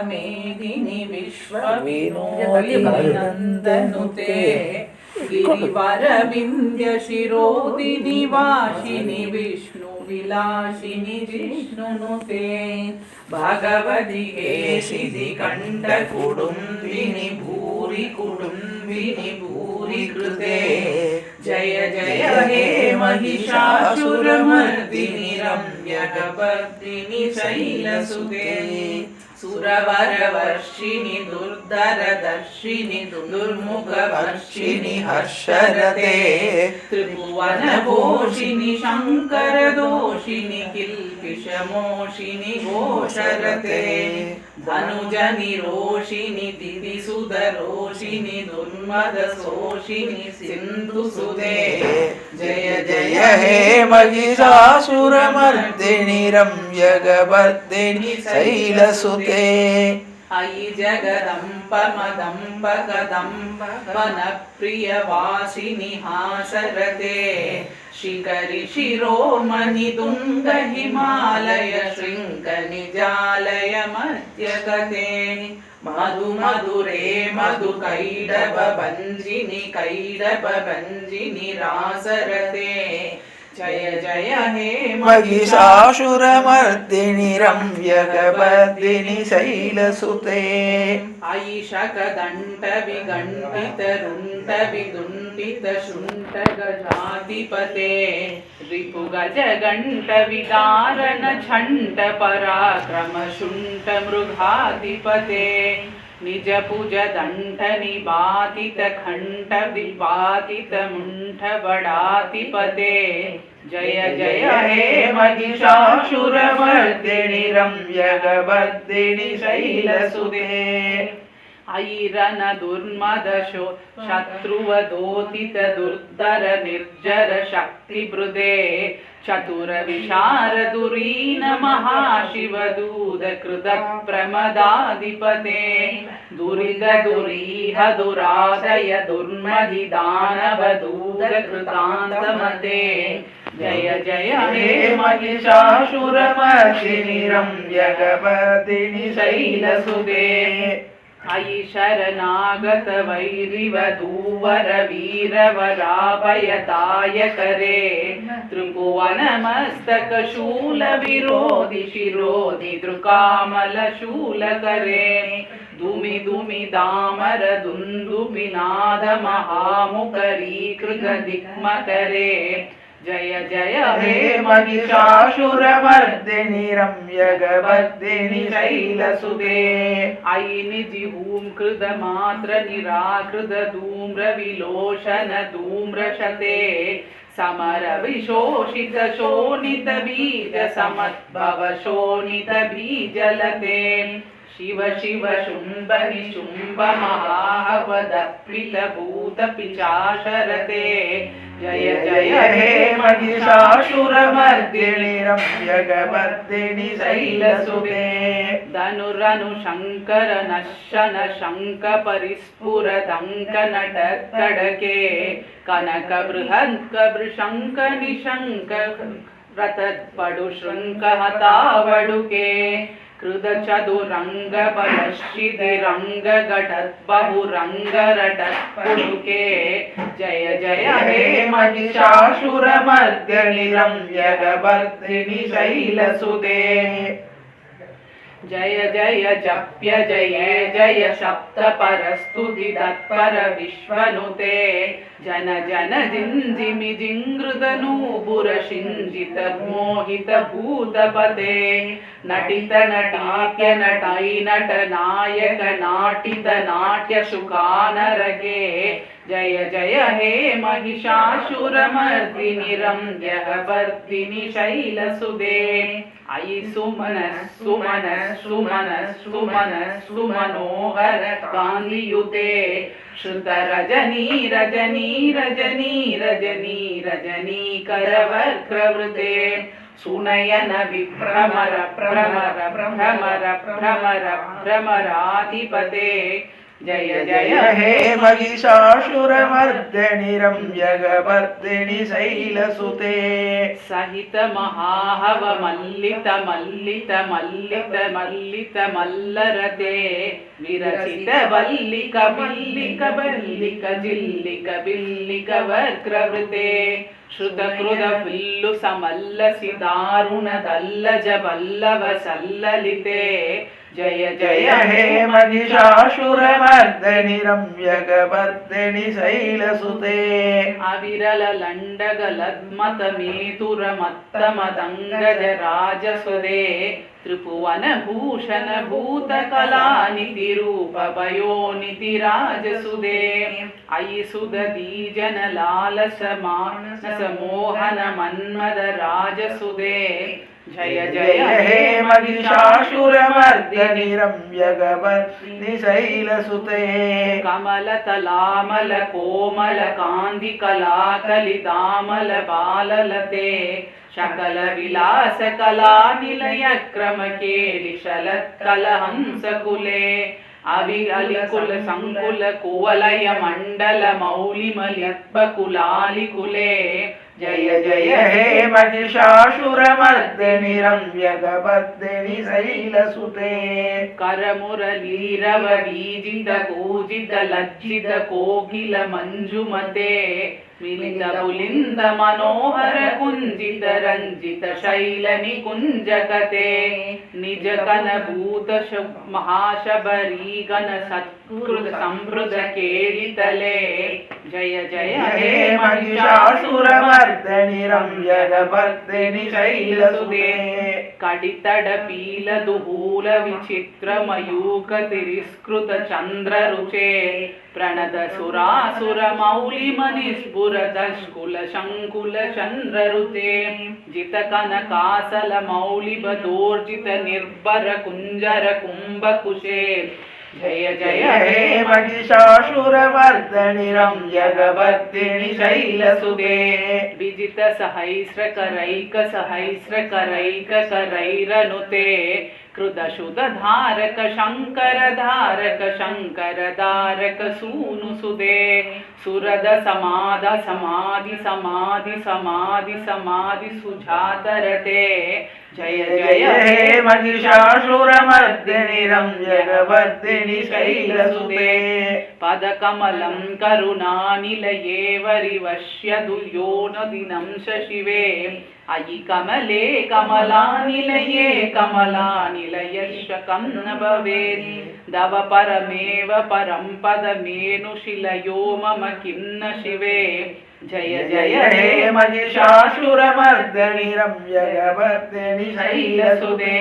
मेदिनि विश्वविनोदिनन्दनुते गिरिवरविन्द्य शिरोदिनि वासिनि विष्णुविलासिनि जिष्णुनुते भगवति केशिनि कण्ठकुडुम्बिनि भूरि कुडुम्बिनि भूरि कृते जय जय हे महिषासुरमर्दिनि रम्यकपर्दिनि शैलसुते सुरवरवर्षिणि दुर्धरदर्शिनि दुर्मुखवर्षिणि हर्षरते त्रिभुवनघोषिणि शङ्करदोषिणि किल्बिषमोषिनि घोषरते धनुजनिरोषिणि दिदिसुधरोषिनि दुर्मदशोषिनि सिन्धुसुते जय जय हे महिषासुरमर्दिनि रम्यकपर्दिनि शैलसुते अयि जगदम्ब मदम्ब कदम्ब वनप्रियवासिनि हासरते शिखरि शिरोमणि तुङ्ग हिमालय शृङ्ग निजालय मध्यगते मधु मधुरे मधु कैडभ भञ्जिनि रासरते जय जय हे महिषासुरमर्दिनि रम्यकपर्दिनि शैलसुते अयि शकदण्ड विगण्डित रुण्ड विदुण्डित शुण्ड गजाधिपते रिपुगज गण्ड विदारण छण्ड पराक्रम शुण्ड मृगाधिपते निज पुज दण्ड निबाधित खण्ड विबाधित मुण्ड बडाधिपते जय जय हे महिषासुरमर्दिनि रम्यकपर्दिनि शैलसुते ऐरन दुर्मदशो शत्रुवदोदित दुर्धर निर्जर शक्तिभृदे चतुर विशारदुरीन महाशिवदूत कृत प्रमदाधिपते दुरिद दुरीह दुरादय दुर्मदि दानव दूत कृतान्तमते जय जय हे महिषासुरमर्दिनि रम्यकपर्दिनि शैलसुते अयि शरणागत वैरिवधूवर वीरवराभयदायकरे त्रिभुवनमस्तक शूल विरोधि शिरोधि दृकामल शूलकरे दुमि दुमि दामर दुन्दुभि नाद महामुखरीकृत दिक्मकरे जय जय हे महिषासुरमर्दिनि रम्यकपर्दिनि शैलसुते अयि निजि हूंकृत मात्र निराकृत धूम्र विलोचन धूम्रशते समर विशोषित शोणित बीज समद्भव शोणित बीजलते शिव शिव शुम्भ निशुम्भ महावदप्रित भूत पिशाचरते जय जय हे महिषासुरमर्दिनि रम्यकपर्दिनि शैलसुते धनुरनु शङ्कर नशन शङ्ख परिस्फुर दङ्क नट कडके कनक बृहत् वृशङ्क निशङ्क रतत्पडु शृङ्ख हतावडुके कृत चतुरंग बलशिदिरंग घटत बहुरंग रटत पुडुके जय जय हे महिषासुरमर्दिनि रम्यकपर्दिनि शैलसुते जय जय जप्य जय जय सप्त परस्तुति तत्पर विश्वनुते जन जन जिंजिमि जिंगृत नूपुर शिंजित मोहित भूतपते नटित नटाट्य नटै नट नायक नाटित नाट्य शुकानरगे जय जय हे महिषासुरमर्दिनि रम्यकपर्दिनि शैलसुते अयि सुमन सुमन सुमन सुमन सुमनोहर कान्तियुते श्रुत रजनी रजनी रजनी रजनी रजनी करवर्क्रवृते सुनयन विभ्रमर भ्रमर भ्रमर भ्रमर भ्रमराधिपते जय जय हे महिषासुरमर्दिनि रम्यगवर्दिनि शैलसुते सहित महाहव मल्लित मल्लित मल्लित मल्लित मल्लरते विरचित वल्लिक बिल्लिक बल्लिक जिल्लिक बिल्लिक वक्रवृते श्रुतकृद फिल्लु समल्लसि दारुण दल्लज बल्लव सल्ललिते जय जय हे महिषासुरमर्दिनि रम्यगवर्दिनि शैलसुते अविरल लण्डगलद्मत मेतुर मत्त मदङ्गज राजसुदे त्रिभुवन भूषण भूत कलानिधि रूप भयोनिधि राजसुदे अयि सुदती जन लालस मानस मोहन मन्मद राजसुदे जय जय हे महिषासुरमर्दिनि रम्यगवर्दिनि शैलसुते कमलतलामल कोमल कान्ति कलाकलितामल बाललते शकल विलास कला निलय क्रम केलिशलत्कल हंसकुले अविरलिकुल संकुल कुवलय मंडल मौलिमलित्बकुलालिकुले जय जय हे महिषासुरमर्दिनि रम्यगवर्दिनि शैलसुते करमुरलीरव बीजित कूजित लज्जित कोकिल मंजुमते मिलित पुलिंद मनोहर कुंजित रंजित शैल निकुंजकते निज कन भूत महाशबरी गण सत्कृत संप्रद केलितले जय जय हे महिषासुरमर्दिनि रम्यगवर्दिनि शैलसुते कडितड पील दुहूल विचित्र मयूख तिरिस्कृत चंद्र रुचे प्रणद सुरासुर मौलि मनिस्फुर दशकुल शंकुल चंद्र रुते जित कनकासल मौलि बदोर्जित निर्भर कुंजर कुंभकुशे जय जय हे महिषासुरमर्दिनि रम्यगवर्दिनि शैलसुते विजित सहस्र करैक सहस्र करैक करैरनुते कृदशुद धारक शंकर धारक सूनुसुदे सुरद समाद समाधि समाधि समाधि समाधि सुजातरते जय जय हे महिषासुरमर्दिनि रम्यगवर्दिनि शैलसुते पदकमलं करुणानिलये वरिवश्य दुर्योनदिनं शशिवे अयि कमले कमलानिलये कमलानिलयशकं न भवेत् दव परमेव परं पदमेनुशिलयो मम किं न शिवे जय जय हे महिषासुरमर्दिनि रम्यगवर्दिनि शैलसुते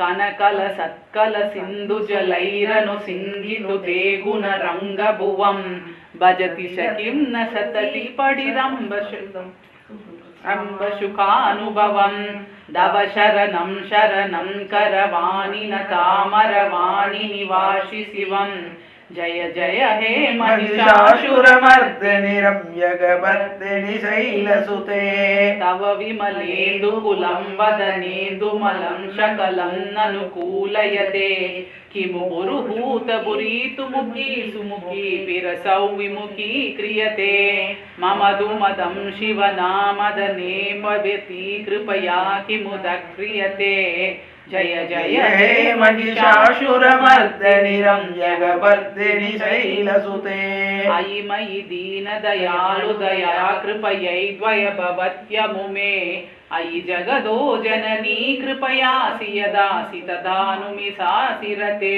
कनकल सत्कल सिंधु जलैरनु सिंधिनुते गुण रंग भुवं भजति शकिं न सतति पडिरम्बशुकानुभवं दव शरणं शरणं करवाणि न तामरवाणि निवासि शिवं जय जय हे महिषासुरमर्दिनि रम्यगवर्दिनि शैलसुते तव विमलेन्दुकुलं वदनेन्दुमलं शकलं ननुकूलयते किमु पुरुहूतपुरीतुमुखी सुमुखी विरसौ विमुखी क्रियते मम दुमदं शिवनामदने पव्यति कृपया किमुद क्रियते जय जय हे महिषासुरमर्दिनि रम्यगवर्दिनि शैलसुते अयि मयि दीनदयालु दया कृपयै द्वय भवत्यमुमे अयि जगदो जननी कृपयासि यदासि तदानुमिसासि रते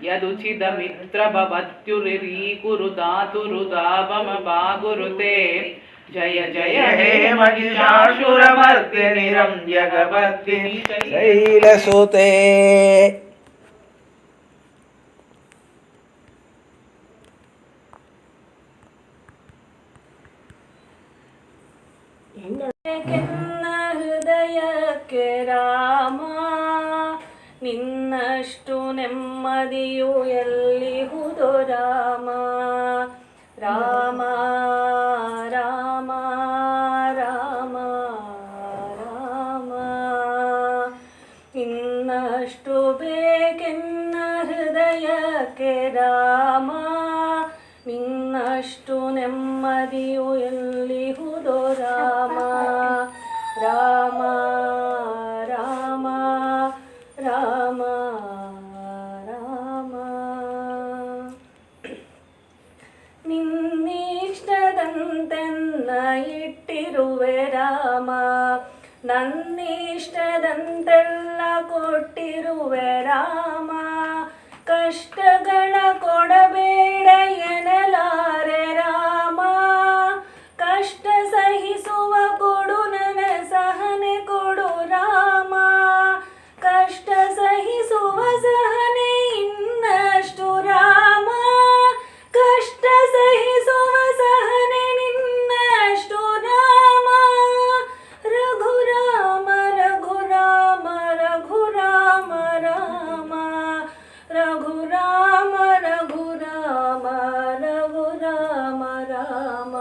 यदुचिदमित्र भवत्युरीकुरुदातुरुदाभम भागुरुते जय जय हे महिषासुरमर्दिनि रम्यगवर्दिनि शैलसुते ಹೃದಯಕ್ಕೆ ರಾಮ ನಿನ್ನಷ್ಟು ನೆಮ್ಮದಿಯು ಎಲ್ಲಿಹುದೋ ರಾಮ ರಾಮ ರಾಮ ರಾಮ ರಾಮ ಇನ್ನಷ್ಟು ಬೇಕೆನ್ನ ಹೃದಯಕ್ಕೆ ರಾಮ ರಾಮ ನನ್ನಿಷ್ಟದಂತೆಲ್ಲ ಕೊಟ್ಟಿರುವೆ ರಾಮ ಕಷ್ಟಗಳ ಕೊಡಬೇಡ ಎನ್ನಲಾರೆ ರಾಮ ಕಷ್ಟ ಸಹಿಸುವ ಕೊಡು ನನ್ನ ಸಹನೆ ಕೊಡು ರಾಮ ಕಷ್ಟ ಸಹಿಸುವ ಸಹನೆ ಇನ್ನಷ್ಟು ರಾಮ ಕಷ್ಟ ಸಹಿಸುವ ಸಹನೆ ನಿನ್ನಷ್ಟು ರಾಮ ರಘುರಾಮ ರಘುರಾಮ ರಘುರಾಮ ರಾಮ ರಘುರಾಮ ರಘುರಾಮ ರಘುರಾಮ ರಾಮ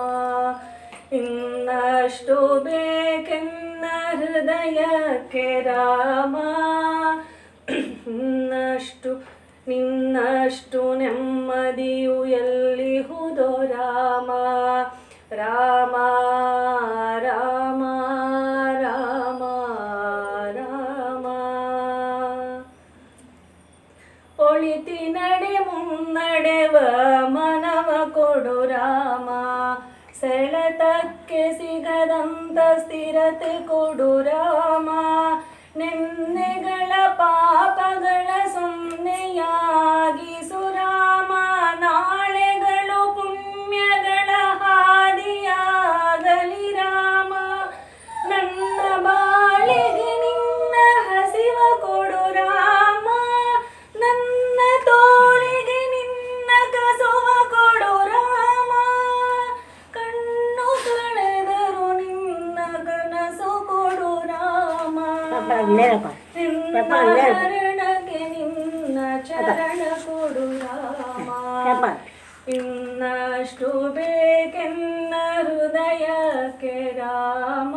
ಇನ್ನಷ್ಟು ಬೇಕೆನ್ನ ಹೃದಯಕ್ಕೆ ರಾಮ ಇನ್ನಷ್ಟು ನಿನ್ನಷ್ಟು ನೆಮ್ಮದಿಯು ಎಲ್ಲಿಹುದೋ ರಾಮ ರಾಮ ರಾಮ ರಾಮ ರಾಮ ಒಳಿತಿ ನಡೆ ಮುನ್ನಡೆವ ಮನವ ಕೊಡು ರಾಮ ಸೆಳೆತಕ್ಕೆ ಸಿಗದಂತ ಸ್ಥಿರತೆ ಕೊಡು ರಾಮ ನಿನ್ನೆಗಳ ಪಾಪಗಳ ಸೊನ್ನೆಯಾಗಿಸು ರಾಮ ನಾಳೆಗಳು ಪುಣ್ಯಗಳ ಹಾದಿಯಾಗಲಿ ರಾಮ ನನ್ನ ಬಾಳಿಗೆ ನಿನ್ನ ಹಸಿವ ಕೊಡು ರಾಮ ನನ್ನ ತೋಳಿಗೆ ನಿನ್ನ ಕಸುವ ಕೊಡು ರಾಮ ಕಣ್ಣು ಕಳೆದರು ನಿನ್ನ ಕನಸು ಕೊಡು ರಾಮ ಶರಣಕ್ಕೆ ನಿನ್ನ ಚರಣ ಕೊಡು ರಾಮ ಇನ್ನಷ್ಟು ಬೇಕೆನ್ನ ಹೃದಯಕ್ಕೆ ರಾಮ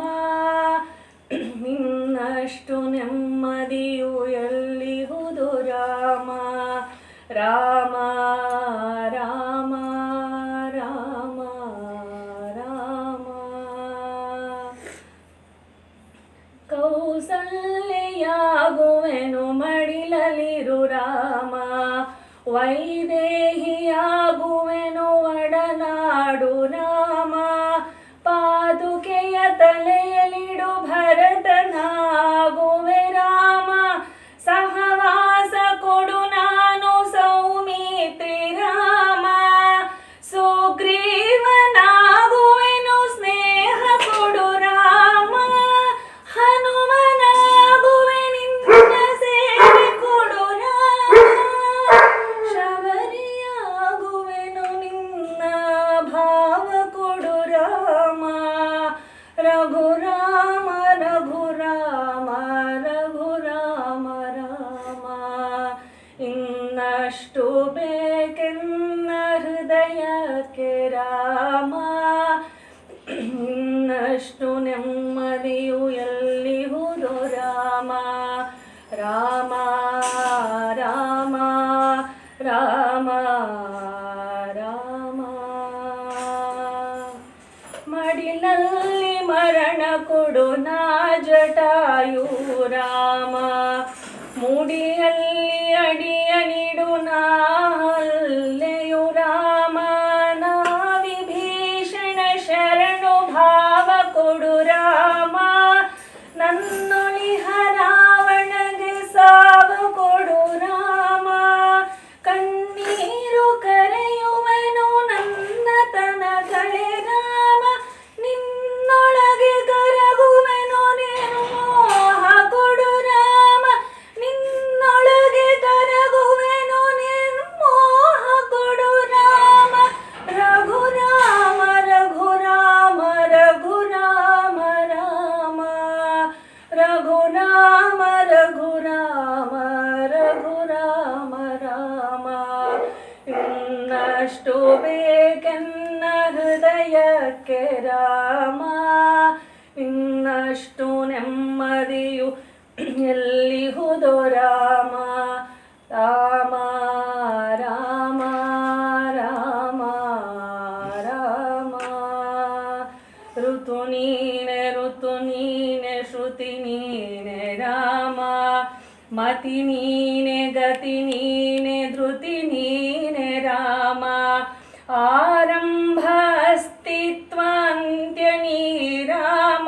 ಇನ್ನಷ್ಟು ನೆಮ್ಮದಿಯು ಎಲ್ಲಿಹುದು ರಾಮ ರಾಮ ರಾಮ ರಾಮ ರಾಮ ಕೌಸಲ್ಯಾಗುವೆನು ಮಡಿಲಲಿರು ರಾಮ ವೈದೇಹಿಯಾಗುವೆನು ಒಡನಾಡು ರಾಮ ಪಾದುಕೆಯ ತಲೆಯಲಿಡು ಭರತನಾಗುವೆ ರಾಮ ಸಹವಾಸ ಕೊಡು ನಾನು ಸೌಮಿತ್ರಿ ರಾಮ ಸುಗ್ರೀವನಾಗುವೆನು ಸ್ನೇಹ ಕೊಡು ರಾಮ ಹನುಮನಾಗುವೆ ನಿನ್ನ ಸೇವೆ ಕೊಡು ರಾಮ ಶಬರಿಯಾಗುವೆನು ನಿನ್ನ ಭಾವ ಕೊಡು ರಾಮ ರಘುರಾಮ ರಘುರಾಮ ರಘುರಾಮ ರಾಮ ಇನ್ನಷ್ಟು ಬೇಕೆನ್ನ ಹೃದಯಕ್ಕೆ ರಾಮ ಇನ್ನಷ್ಟು ನೆಮ್ಮದಿಯು ಎಲ್ಲಿಹುದು ರಾಮ ರಾಮ ರಾಮ ರಾಮ ರಾಮ ಮಡಿಲಲ್ಲಿ ಮರಣ ಕೊಡು ನಾ ಜಟಾಯು ರಾಮ ಮುಡಿಯಲ್ಲಿ ಅಡಿಯ ನೀಡು ನಾ ಹಲ್ಲೆಯು ರಾಮ ನಾ ವಿಭೀಷಣ ಶರಣು ಭಾವ ಕೊಡು ರಾಮ ನನ್ನೊಳಿಹ ರಾವಣಗೆ ಸಾವು ಕೊಡು ರಾಮ ಕಣ್ಣೀರು ಕರೆಯುವೆನು ನನ್ನ ತನಗಳೇ ರಾಮ ನಿನ್ನೊಳಗೆ ಕರಗುವೆನು ನೀನು ಮೋಹ ಕೊಡು ರಾಮ ನಿನ್ನೊಳಗೆ ಕರಗುವೆನು ನೀನು ಮೋಹ ಕೊಡು ರಾಮ ರಘುರಾಮ ರಘುರಾಮ ರಘುರಾಮ ರಾಮ ರಘುರಾಮ ರಘುರಾಮ ರಘುರಾಮ ರಾಮ ಇನ್ನಷ್ಟು ಬೇಕೆನ್ನ ಹೃದಯಕ್ಕೆ ರಾಮ ಇನ್ನಷ್ಟು ನೆಮ್ಮದಿಯು ಎಲ್ಲಿಹುದೋ ರಾಮ ರಾಮ ರಾಮ ರಾಮ ರಾಮ ಋತು ನೀನೆ ಶ್ರುತಿ ನೀನೆ ರಾಮ ಮತಿ ನೀನೆ ಗತಿ ನೀನೆ ಧೃತಿ ನೀನೆ ರಾಮ ಆರಂಭ ಅಸ್ತಿತ್ವ ಅಂತ್ಯ ನೀ ರಾಮ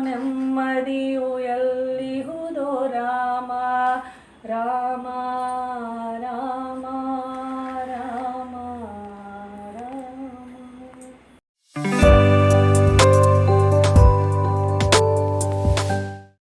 ನೆಮ್ಮದಿಯು ಎಲ್ಲಿಹುದೋ ರಾಮ ರಾಮ